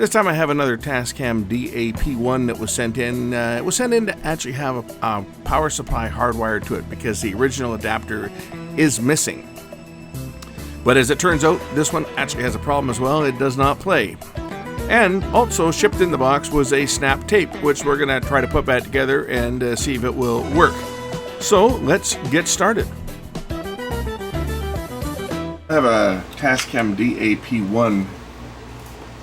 This time I have another TASCAM DAP1 that was sent in. It was sent in to actually have a power supply hardwired to it because the original adapter is missing. But as it turns out, this one actually has a problem as well. It does not play. And also shipped in the box was a snap tape, which we're going to try to put back together and see if it will work. So let's get started. I have a TASCAM DAP1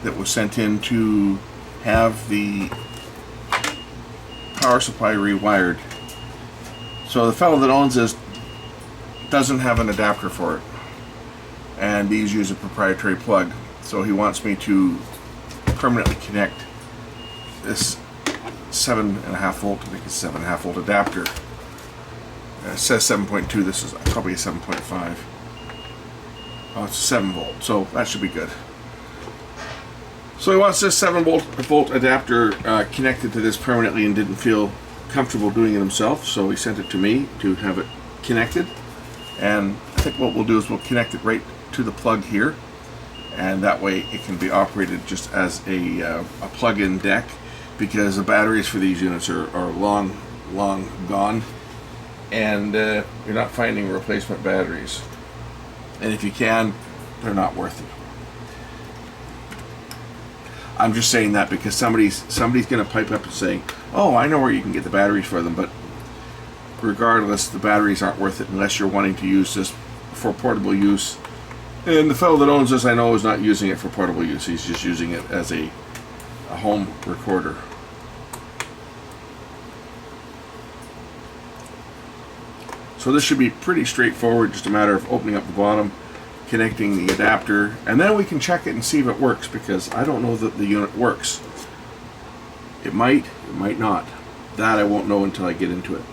that was sent in to have the power supply rewired. So the fellow that owns this doesn't have an adapter for it, and these use a proprietary plug. So he wants me to permanently connect this 7.5 volt, I think it's 7.5 volt adapter. It says 7.2, this is probably a 7.5. Oh, it's a 7 volt, so that should be good. So he wants this 7 volt adapter connected to this permanently and didn't feel comfortable doing it himself, so he sent it to me to have it connected. And I think what we'll do is we'll connect it right to the plug here, and that way it can be operated just as a plug-in deck, because the batteries for these units are long gone, and you're not finding replacement batteries. And if you can, they're not worth it. I'm just saying that because somebody's going to pipe up and say, oh, I know where you can get the batteries for them, but regardless, the batteries aren't worth it unless you're wanting to use this for portable use. And the fellow that owns this, I know, is not using it for portable use. He's just using it as a home recorder. So this should be pretty straightforward, just a matter of opening up the bottom, connecting the adapter, and then we can check it and see if it works, because I don't know that the unit works. It might not. That I won't know until I get into it.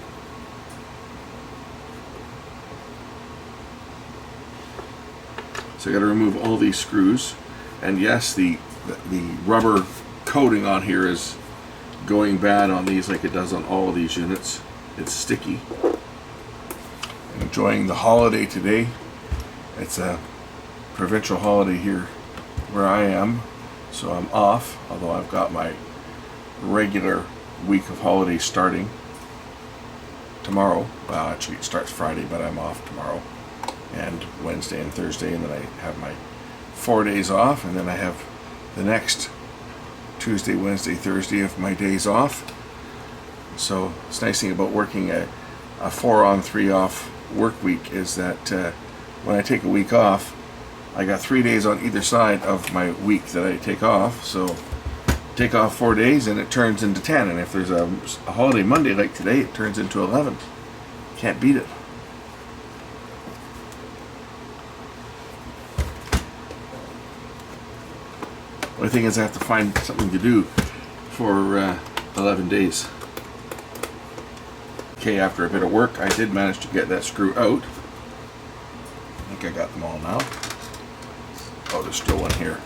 So I got to remove all these screws, and yes, the rubber coating on here is going bad on these like it does on all of these units. It's sticky. Enjoying the holiday today. It's a provincial holiday here where I am, so I'm off, although I've got my regular week of holidays starting tomorrow. Well, actually it starts Friday, but I'm off tomorrow and Wednesday and Thursday, and then I have my 4 days off, and then I have the next Tuesday, Wednesday, Thursday of my days off. So it's nice thing about working a 4 on 3 off work week is that when I take a week off, I got 3 days on either side of my week that I take off. So take off 4 days and it turns into 10, and if there's a holiday Monday like today, it turns into 11. Can't beat it. Only thing is I have to find something to do for 11 days. Okay, after a bit of work, I did manage to get that screw out. I think I got them all now. Oh, there's still one here.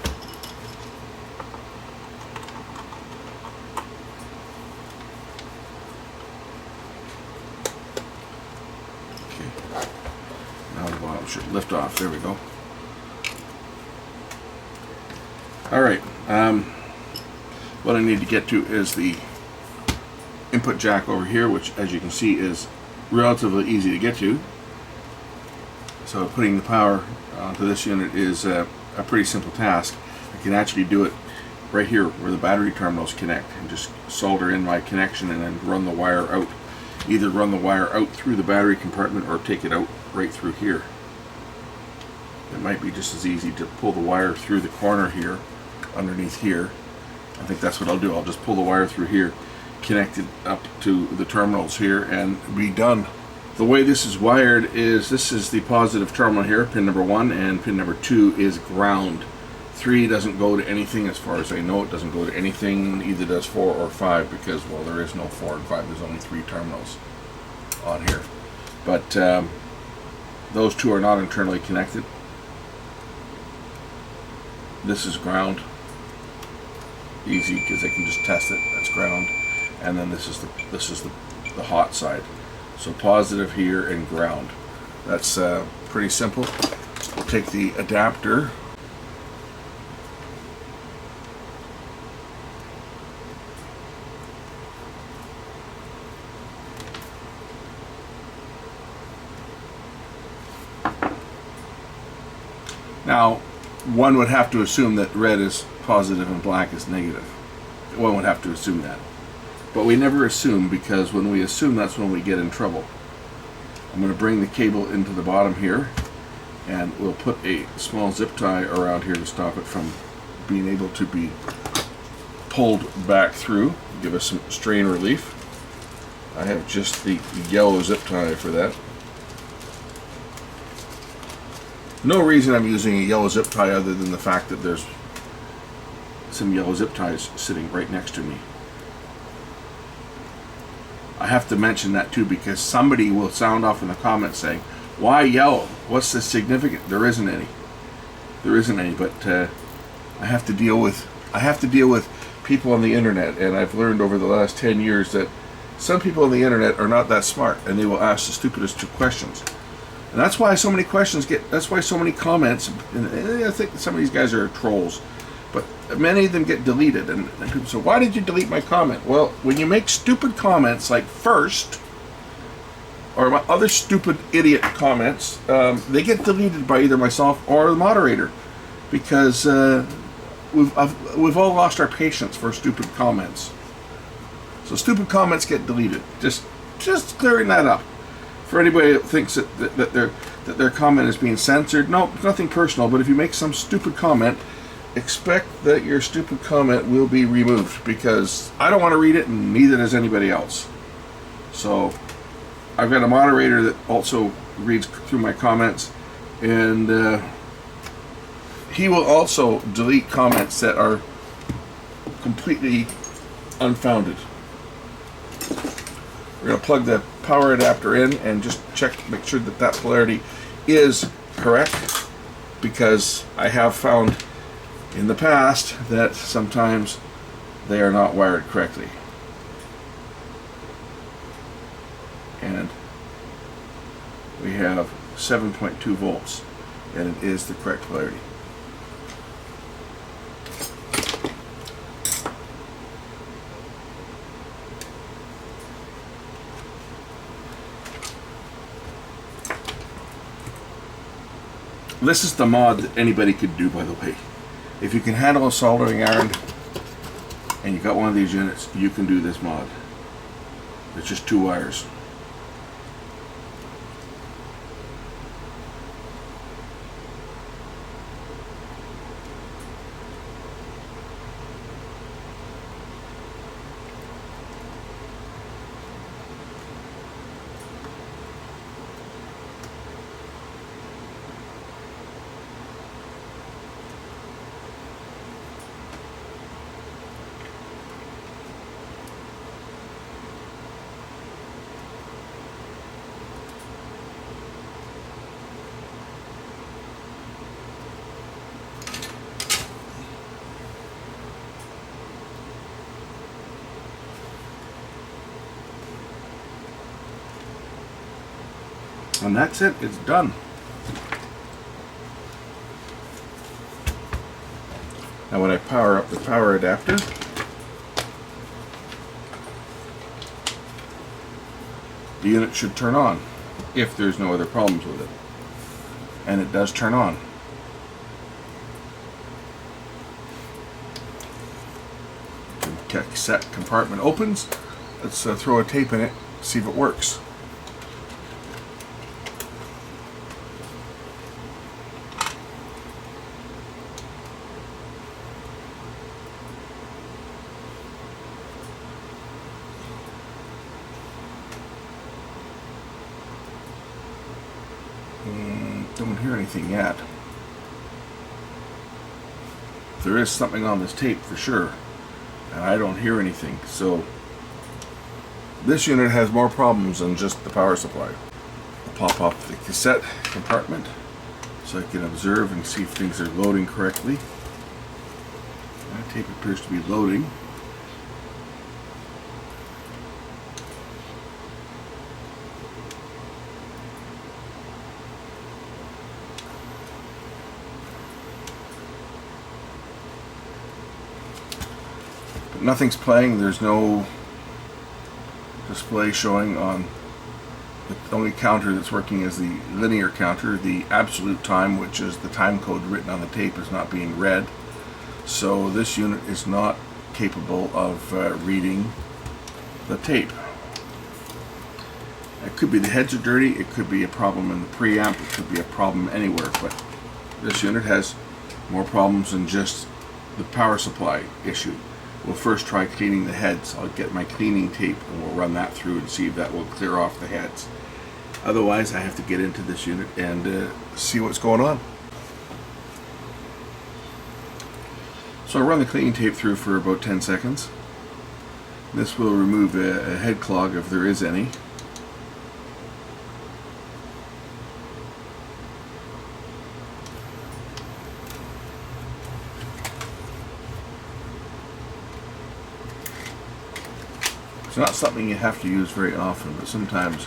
Okay. Now the bottom should lift off. There we go. Alright. What I need to get to is the input jack over here, which as you can see is relatively easy to get to. So putting the power onto this unit is a pretty simple task. I can actually do it right here where the battery terminals connect, and just solder in my connection and then run the wire out. Either run the wire out through the battery compartment or take it out right through here. It might be just as easy to pull the wire through the corner here, underneath here. I think that's what I'll do. I'll just pull the wire through here, connect it up to the terminals here, and be done. The way this is wired is this is the positive terminal here, pin number 1, and pin number 2 is ground. 3 doesn't go to anything as far as I know. It doesn't go to anything, neither does 4 or 5, because, well, there is no 4 and 5. There's only 3 terminals on here. But those 2 are not internally connected. This is ground. Easy, because I can just test it. That's ground. And then this is the hot side. So positive here and ground. That's pretty simple. We'll take the adapter Now, one would have to assume that red is positive and black is negative. One would have to assume that. But we never assume, because when we assume, that's when we get in trouble. I'm going to bring the cable into the bottom here, and we'll put a small zip tie around here to stop it from being able to be pulled back through, give us some strain relief. I have just the yellow zip tie for that. No reason I'm using a yellow zip tie other than the fact that there's some yellow zip ties sitting right next to me. I have to mention that too, because somebody will sound off in the comments saying, why yellow? What's the significance? There isn't any. There isn't any, but I have to deal with people on the internet, and I've learned over the last 10 years that some people on the internet are not that smart, and they will ask the stupidest of questions. And that's why so many questions that's why so many comments, and I think some of these guys are trolls, but many of them get deleted, and people say, why did you delete my comment? Well, when you make stupid comments like first, or my other stupid idiot comments, they get deleted by either myself or the moderator, because we've all lost our patience for stupid comments. So stupid comments get deleted. Just clearing that up. For anybody that thinks that their comment is being censored, no, nothing personal, but if you make some stupid comment, expect that your stupid comment will be removed, because I don't want to read it, and neither does anybody else. So I've got a moderator that also reads through my comments, and he will also delete comments that are completely unfounded. We're going to plug the power adapter in and just make sure that that polarity is correct, because I have found in the past that sometimes they are not wired correctly. And we have 7.2 volts, and it is the correct polarity. This is the mod that anybody could do, by the way. If you can handle a soldering iron and you got one of these units, you can do this mod. It's just 2 wires. And that's it, it's done. Now when I power up the power adapter, the unit should turn on if there's no other problems with it. And it does turn on. The cassette compartment opens. Let's throw a tape in it, see if it works. Don't hear anything yet. There is something on this tape for sure, and I don't hear anything. So this unit has more problems than just the power supply. I'll pop off the cassette compartment so I can observe and see if things are loading correctly. That tape appears to be loading. Nothing's playing. There's no display showing on The only counter that's working is the linear counter. The absolute time, which is the time code written on the tape, is not being read. So this unit is not capable of reading the tape. It could be the heads are dirty, it could be a problem in the preamp, it could be a problem anywhere, but this unit has more problems than just the power supply issue. We'll first try cleaning the heads. I'll get my cleaning tape and we'll run that through and see if that will clear off the heads. Otherwise, I have to get into this unit and see what's going on. So I run the cleaning tape through for about 10 seconds. This will remove a head clog if there is any. It's not something you have to use very often, but sometimes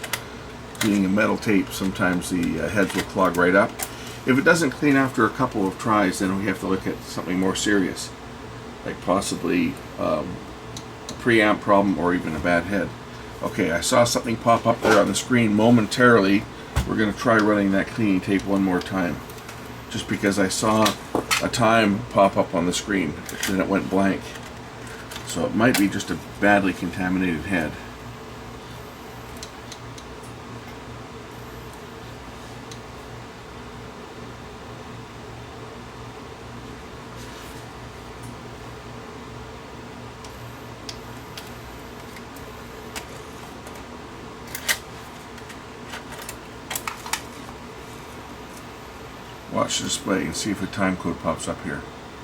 cleaning a metal tape, sometimes the heads will clog right up. If it doesn't clean after a couple of tries, then we have to look at something more serious, like possibly a preamp problem or even a bad head. Okay, I saw something pop up there on the screen momentarily. We're going to try running that cleaning tape one more time, just because I saw a time pop up on the screen, then it went blank. So it might be just a badly contaminated head. Watch the display and see if a time code pops up here.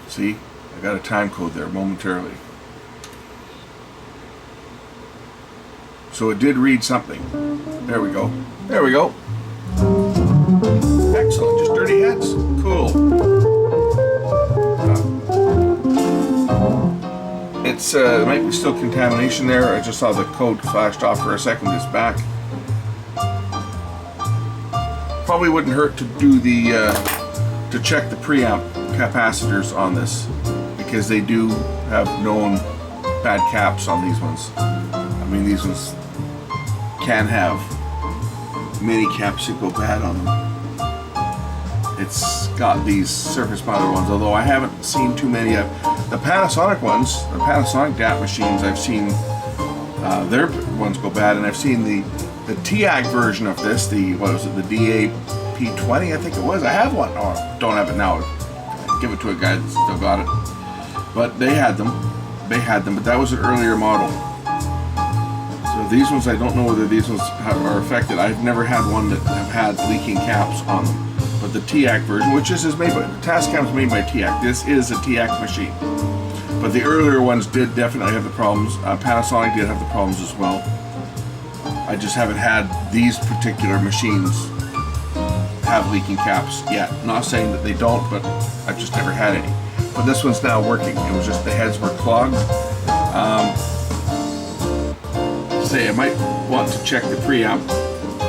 See? I got a time code there momentarily. So it did read something. There we go. There we go. Excellent. Just dirty heads. Cool. There might be still contamination there. I just saw the code flashed off for a second. It's back. Probably wouldn't hurt to do to check the preamp capacitors on this, because they do have known bad caps on these ones. I mean, these ones can have many caps that go bad on them. It's got these surface mounted ones, although I haven't seen too many of the Panasonic ones. The Panasonic DAT machines, I've seen their ones go bad, and I've seen the TAG version of this, the DAP1 I think it was. I have one. Oh, don't have it now. I give it to a guy that's still got it. But they had them. But that was an earlier model. So these ones, I don't know whether these ones are affected. I've never had one that have had leaking caps on them. But the TAC version, which is made by, TASCAM is made by TAC. This is a TAC machine. But the earlier ones did definitely have the problems. Panasonic did have the problems as well. I just haven't had these particular machines have leaking caps yet. Not saying that they don't, but I've just never had any. But this one's now working. It was just the heads were clogged. I might want to check the preamp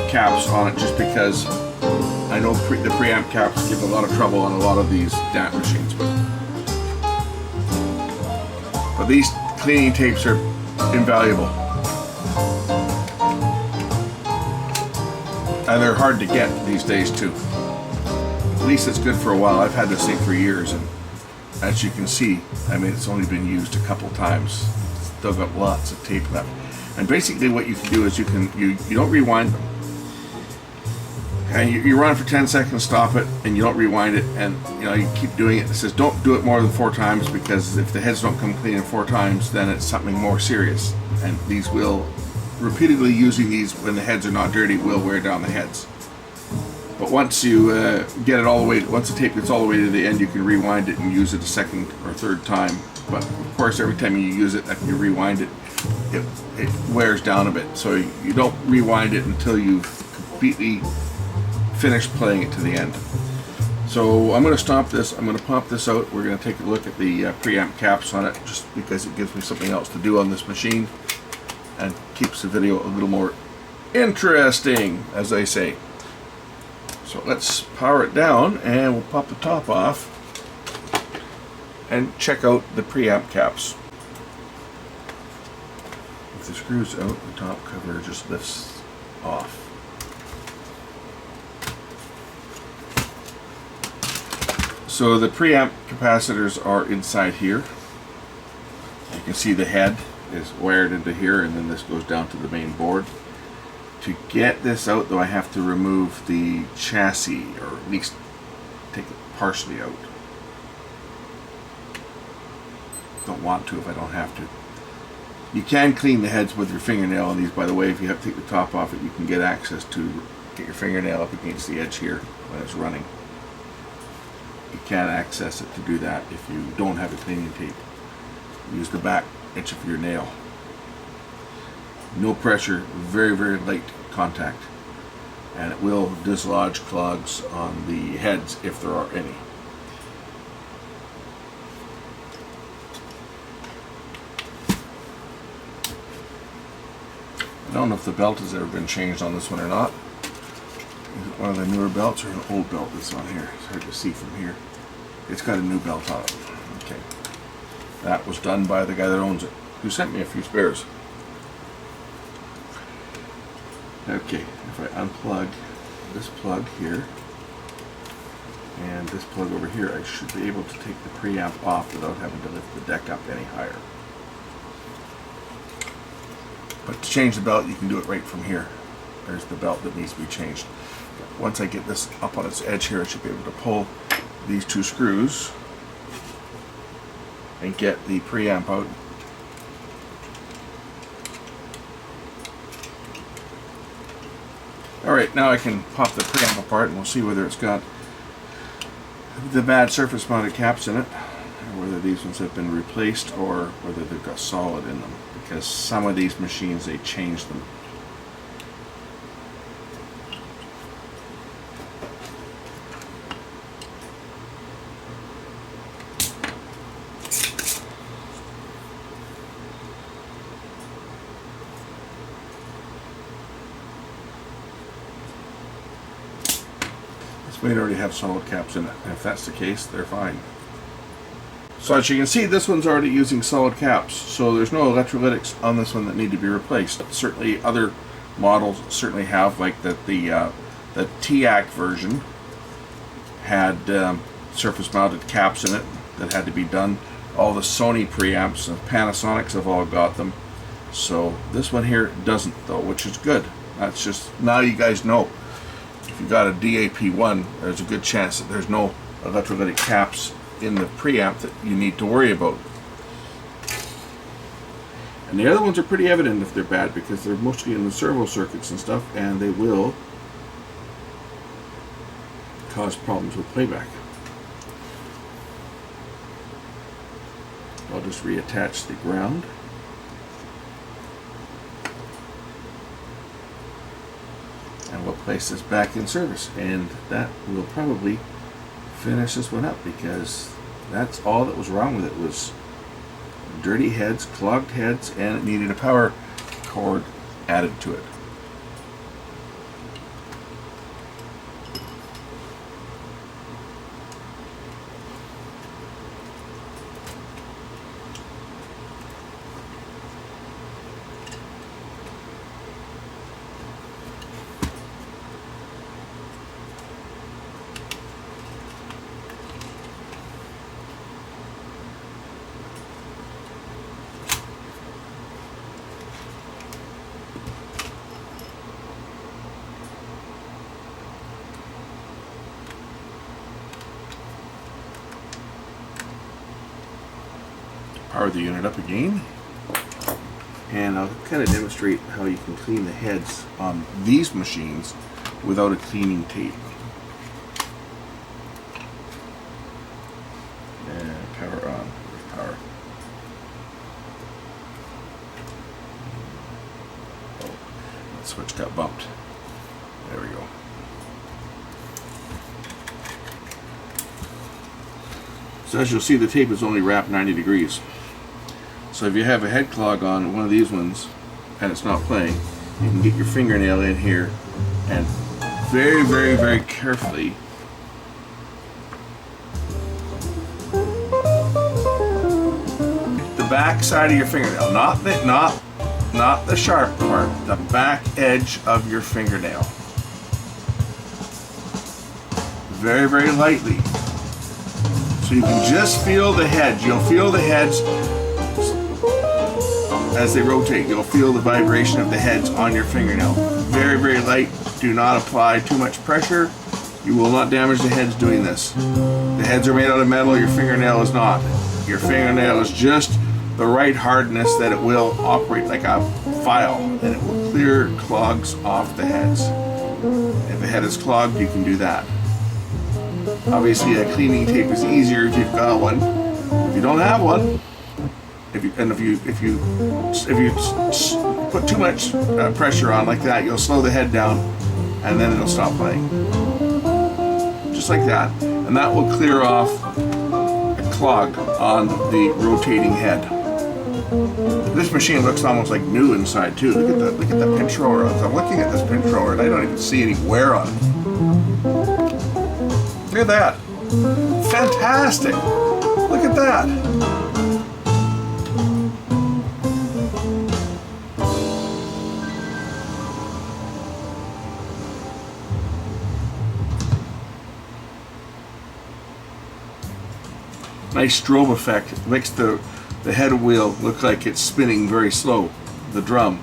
caps on it, just because I know the preamp caps give a lot of trouble on a lot of these DAT machines. But these cleaning tapes are invaluable. And they're hard to get these days too. At least it's good for a while. I've had this thing for years, and as you can see, I mean, it's only been used a couple times. It's still got lots of tape left. And basically what you can do is you don't rewind them. Okay, you run it for 10 seconds, stop it, and you don't rewind it, and you keep doing it. It says don't do it more than 4 times, because if the heads don't come clean in 4 times, then it's something more serious. And these will, repeatedly using these when the heads are not dirty, will wear down the heads. But once you get it all the way, once the tape gets all the way to the end, you can rewind it and use it a second or third time. But of course, every time you use it, after you rewind it, it wears down a bit. So you don't rewind it until you've completely finished playing it to the end. So I'm going to stop this. I'm going to pop this out. We're going to take a look at the preamp caps on it, just because it gives me something else to do on this machine and keeps the video a little more interesting, as they say. So let's power it down, and we'll pop the top off and check out the preamp caps. If the screw's out, the top cover just lifts off. So the preamp capacitors are inside here. You can see the head is wired into here, and then this goes down to the main board. To get this out, though, I have to remove the chassis, or at least take it partially out. Don't want to if I don't have to. You can clean the heads with your fingernail on these, by the way. If you have to take the top off it, you can get access to get your fingernail up against the edge here when it's running. You can access it to do that if you don't have a cleaning tape. Use the back edge of your nail. No pressure, very, very light contact, and it will dislodge clogs on the heads if there are any. I don't know if the belt has ever been changed on this one or not. Is it one of the newer belts or an old belt that's on here? It's hard to see from here. It's got a new belt on it. Okay. That was done by the guy that owns it, who sent me a few spares. Okay, if I unplug this plug here and this plug over here, I should be able to take the preamp off without having to lift the deck up any higher. But to change the belt, you can do it right from here. There's the belt that needs to be changed. Once I get this up on its edge here, I should be able to pull these two screws and get the preamp out. Alright, now I can pop the preamp apart and we'll see whether it's got the bad surface mounted caps in it, or whether these ones have been replaced, or whether they've got solid in them, because some of these machines, they change them. This may already have solid caps in it, and if that's the case, they're fine. So as you can see, this one's already using solid caps, so there's no electrolytics on this one that need to be replaced. Certainly other models certainly have, like the TAC version had surface mounted caps in it that had to be done. All the Sony preamps and Panasonics have all got them. So this one here doesn't, though, which is good. That's just, now you guys know. If you've got a DAP1, there's a good chance that there's no electrolytic caps in the preamp that you need to worry about. And the other ones are pretty evident if they're bad, because they're mostly in the servo circuits and stuff, and they will cause problems with playback. I'll just reattach the ground. And we'll place this back in service, and that will probably finish this one up, because that's all that was wrong with it, was dirty heads, clogged heads, and it needed a power cord added to it. Power the unit up again, and I'll kind of demonstrate how you can clean the heads on these machines without a cleaning tape. And power on. Where's power? Oh, that switch got bumped. There we go. So as you'll see, the tape is only wrapped 90 degrees. So if you have a head clog on one of these ones and it's not playing, you can get your fingernail in here and very, very, very carefully the back side of your fingernail, not the sharp part, the back edge of your fingernail. Very, very lightly. So you can just feel the heads. You'll feel the heads as they rotate. You'll feel the vibration of the heads on your fingernail. Very, very light. Do not apply too much pressure. You will not damage the heads doing this. The heads are made out of metal, your fingernail is not. Your fingernail is just the right hardness that it will operate like a file, and it will clear clogs off the heads. If the head is clogged, you can do that. Obviously, a cleaning tape is easier if you've got one. If you don't have one, if you put too much pressure on like that, you'll slow the head down, and then it'll stop playing. Just like that, and that will clear off a clog on the rotating head. This machine looks almost like new inside too. Look at the pinch roller. I'm looking at this pinch roller and I don't even see any wear on it. Look at that. Fantastic. Look at that. Nice strobe effect. It makes the head wheel look like it's spinning very slow. The drum,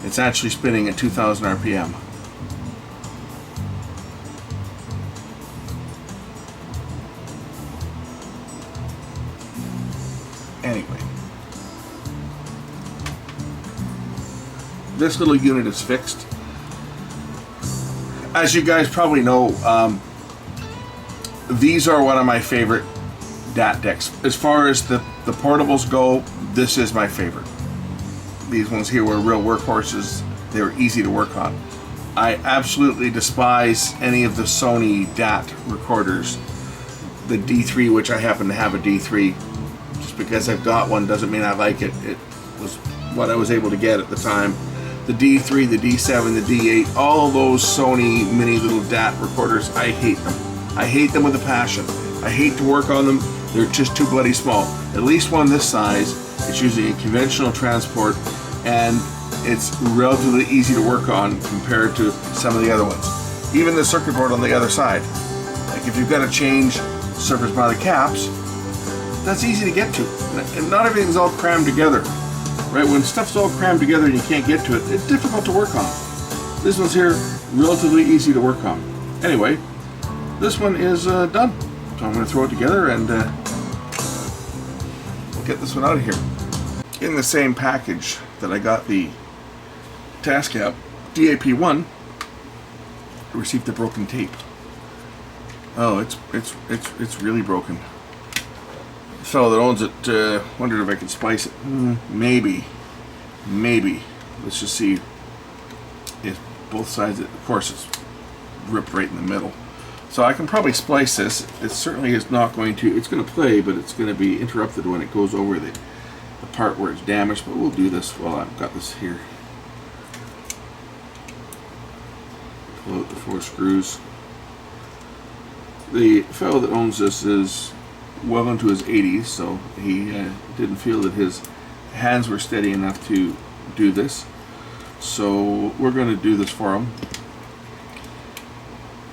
it's actually spinning at 2,000 RPM. Anyway, this little unit is fixed. As you guys probably know, these are one of my favorite DAT decks. As far as the portables go, this is my favorite. These ones here were real workhorses. They were easy to work on. I absolutely despise any of the Sony DAT recorders. The D3, which I happen to have a D3, just because I've got one doesn't mean I like it. It was what I was able to get at the time. The D3, the D7, the D8, all of those Sony mini little DAT recorders, I hate them. I hate them with a passion. I hate to work on them. They're just too bloody small. At least one this size, it's using a conventional transport, and it's relatively easy to work on compared to some of the other ones. Even the circuit board on the other side. Like if you've got to change surface mounted caps, that's easy to get to. And not everything's all crammed together. Right? When stuff's all crammed together and you can't get to it, it's difficult to work on. This one's here, relatively easy to work on. Anyway, this one is done. So I'm going to throw it together and we'll get this one out of here. In the same package that I got the TASCAM DAP1, I received the broken tape. Oh, it's really broken. The fellow that owns it wondered if I could splice it. Maybe. Let's just see if both sides. Of course, it's ripped right in the middle. So I can probably splice this. It certainly is not going to, it's going to play, but it's going to be interrupted when it goes over the part where it's damaged. But we'll do this while I've got this here. Pull out the 4 screws. The fellow that owns this is well into his 80s, so he didn't feel that his hands were steady enough to do this. So we're going to do this for him.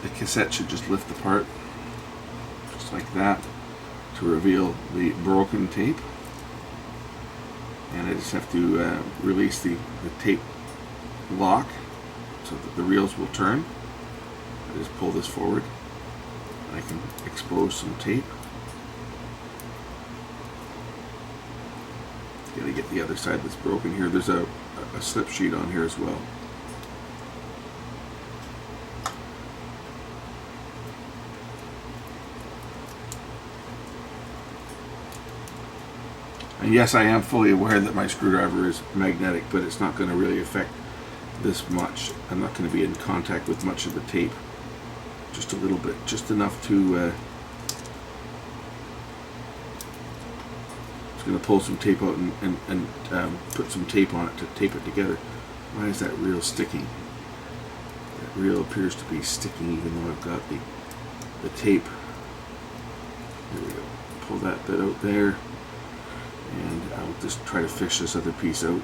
The cassette should just lift apart, just like that, to reveal the broken tape. And I just have to release the tape lock so that the reels will turn. I just pull this forward. I can expose some tape. Gotta get the other side that's broken here. There's a slip sheet on here as well. And yes, I am fully aware that my screwdriver is magnetic, but it's not going to really affect this much. I'm not going to be in contact with much of the tape. Just a little bit, just enough to just going to pull some tape out and put some tape on it to tape it together. Why is that reel sticking? That reel appears to be sticking even though I've got the tape. There we go. Pull that bit out there. And I'll just try to fish this other piece out.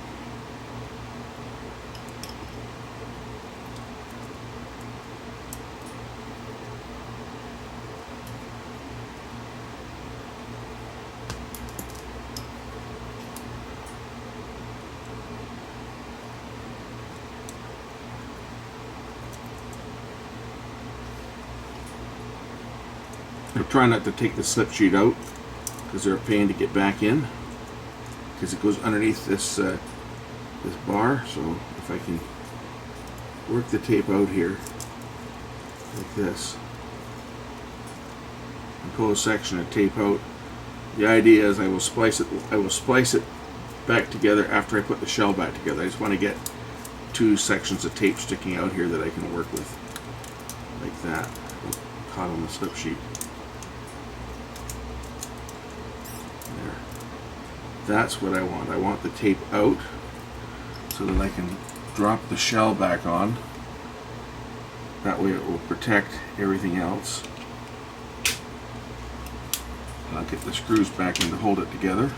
try not to take the slip sheet out because they're a pain to get back in, because it goes underneath this this bar. So if I can work the tape out here like this and pull a section of tape out, the idea is I will splice it back together after I put the shell back together. I just want to get 2 sections of tape sticking out here that I can work with like that. Caught on the slip sheet. There. That's what I want. I want the tape out so that I can drop the shell back on. That way it will protect everything else. And I'll get the screws back in to hold it together.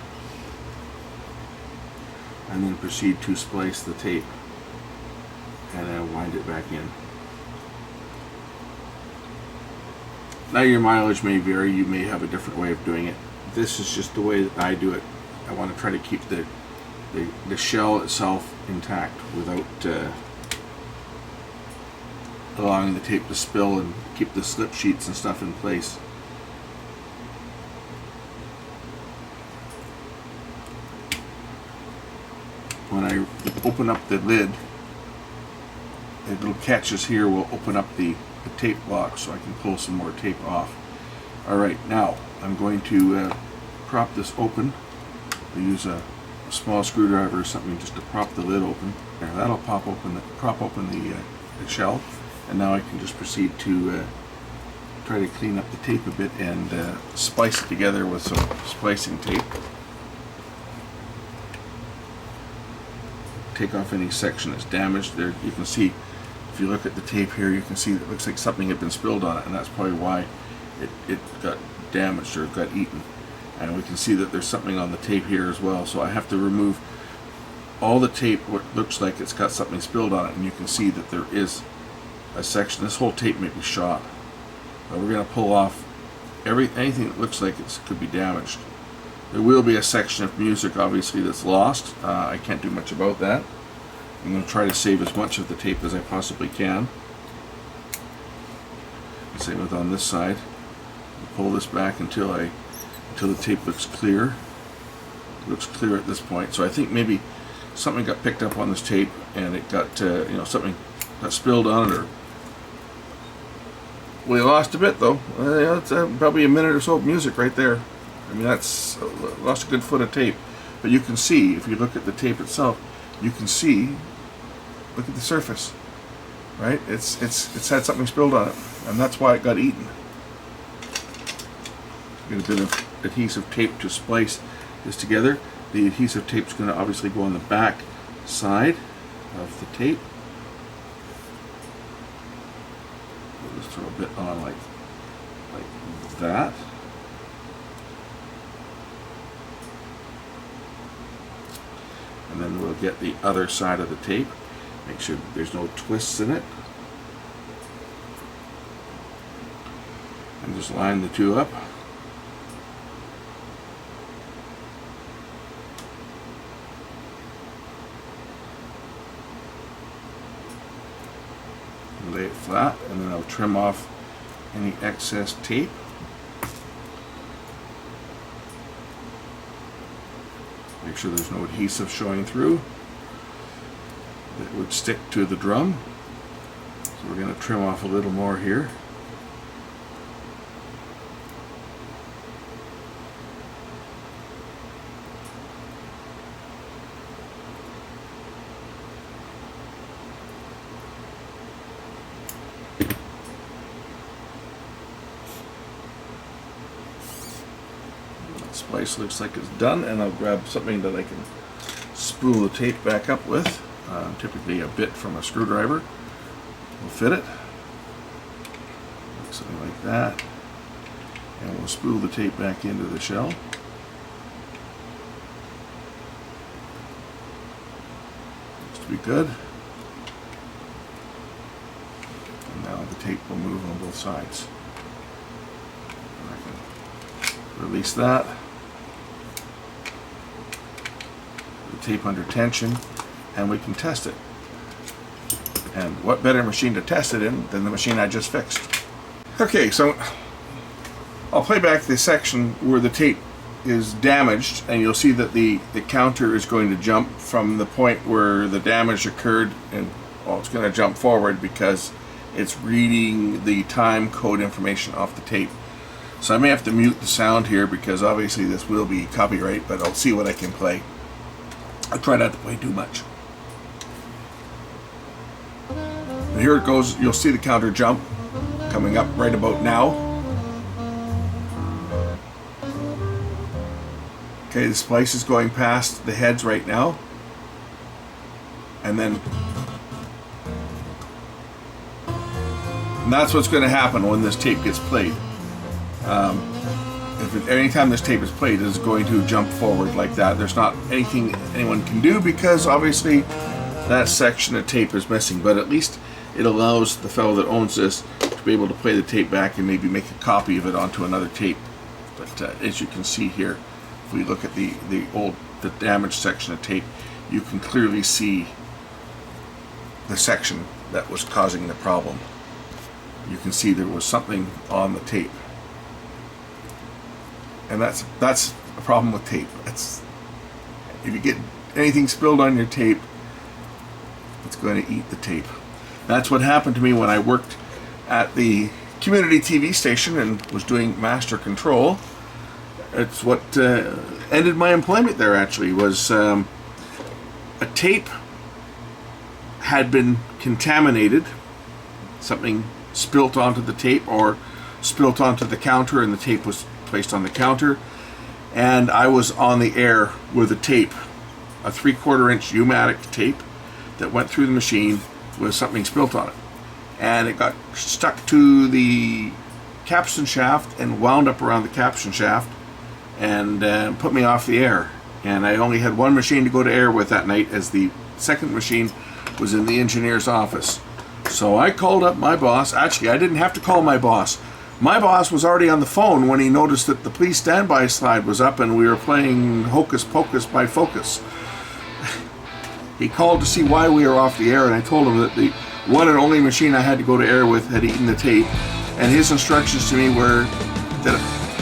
And then proceed to splice the tape and then wind it back in. Now your mileage may vary, you may have a different way of doing it. This is just the way that I do it. I want to try to keep the shell itself intact without allowing the tape to spill, and keep the slip sheets and stuff in place. When I open up the lid, the little catches here will open up the tape block so I can pull some more tape off. Alright, now I'm going to prop this open. I'll use a small screwdriver or something just to prop the lid open. There, that'll prop open the shell, and now I can just proceed to try to clean up the tape a bit and splice it together with some splicing tape. Take off any section that's damaged. There you can see, if you look at the tape here, you can see that it looks like something had been spilled on it, and that's probably why it got damaged or got eaten. And we can see that there's something on the tape here as well. So I have to remove all the tape what looks like it's got something spilled on it, and you can see that there is a section. This whole tape may be shot. But we're going to pull off anything that looks like it could be damaged. There will be a section of music obviously that's lost. I can't do much about that. I'm going to try to save as much of the tape as I possibly can. Same with on this side. I'll pull this back until the tape looks clear. It looks clear at this point. So I think maybe something got picked up on this tape and it got something got spilled on it, or we lost a bit though. It's probably a minute or so of music right there. I mean, that's lost a good foot of tape. But you can see, if you look at the tape itself, you can see, look at the surface, right? It's had something spilled on it, and that's why it got eaten. Get a bit of adhesive tape to splice this together. The adhesive tape is going to obviously go on the back side of the tape. We'll just throw a bit on like that. And then we'll get the other side of the tape. Make sure that there's no twists in it. And just line the two up. Lay it flat, and then I'll trim off any excess tape. Make sure there's no adhesive showing through that would stick to the drum. So we're going to trim off a little more here. Splice looks like it's done, and I'll grab something that I can spool the tape back up with. Typically a bit from a screwdriver will fit it. Something like that. And we'll spool the tape back into the shell. Looks to be good. And now the tape will move on both sides. And I can release that. Tape under tension, and we can test it. And what better machine to test it in than the machine I just fixed. Okay, so I'll play back the section where the tape is damaged, and you'll see that the counter is going to jump from the point where the damage occurred, and well, it's going to jump forward because it's reading the time code information off the tape. So I may have to mute the sound here because obviously this will be copyright, but I'll see what I can play. I'll try not to play too much. And here it goes. You'll see the counter jump coming up right about now. Okay, the splice is going past the heads right now. And that's what's going to happen when this tape gets played. Anytime this tape is played, it's going to jump forward like that. There's not anything anyone can do because obviously that section of tape is missing, but at least it allows the fellow that owns this to be able to play the tape back and maybe make a copy of it onto another tape. But as you can see here, if we look at the damaged section of tape, you can clearly see the section that was causing the problem. You can see there was something on the tape, and that's a problem with tape. If you get anything spilled on your tape, it's going to eat the tape. That's what happened to me when I worked at the community TV station and was doing master control. It's what ended my employment there, actually, was a tape had been contaminated. Something spilt onto the tape or spilt onto the counter, and the tape was placed on the counter. And I was on the air with a tape, a 3/4 inch U-matic tape that went through the machine with something spilt on it. And it got stuck to the capstan shaft and wound up around the capstan shaft and put me off the air. And I only had one machine to go to air with that night, as the second machine was in the engineer's office. So I called up my boss. Actually, I didn't have to call my boss. My boss was already on the phone when he noticed that the please standby slide was up and we were playing Hocus Pocus by Focus. He called to see why we were off the air, and I told him that the one and only machine I had to go to air with had eaten the tape, and his instructions to me were that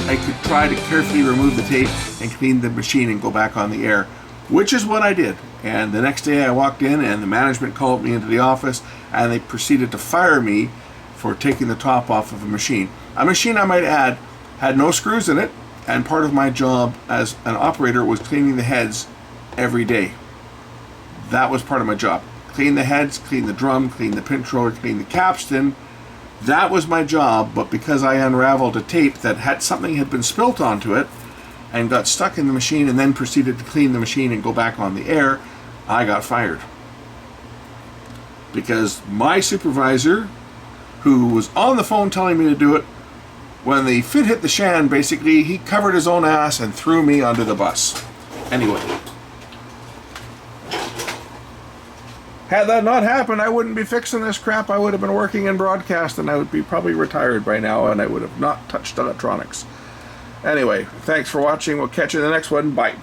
I could try to carefully remove the tape and clean the machine and go back on the air, which is what I did. And the next day I walked in and the management called me into the office, and they proceeded to fire me for taking the top off of a machine. A machine, I might add, had no screws in it, and part of my job as an operator was cleaning the heads every day. That was part of my job. Clean the heads, clean the drum, clean the pinch roller, clean the capstan. That was my job, but because I unraveled a tape that something had been spilt onto it and got stuck in the machine and then proceeded to clean the machine and go back on the air, I got fired. Because my supervisor, who was on the phone telling me to do it, when the fit hit the shan, basically, he covered his own ass and threw me under the bus. Anyway. Had that not happened, I wouldn't be fixing this crap. I would have been working in broadcast, and I would be probably retired by now, and I would have not touched electronics. Anyway, thanks for watching. We'll catch you in the next one. Bye.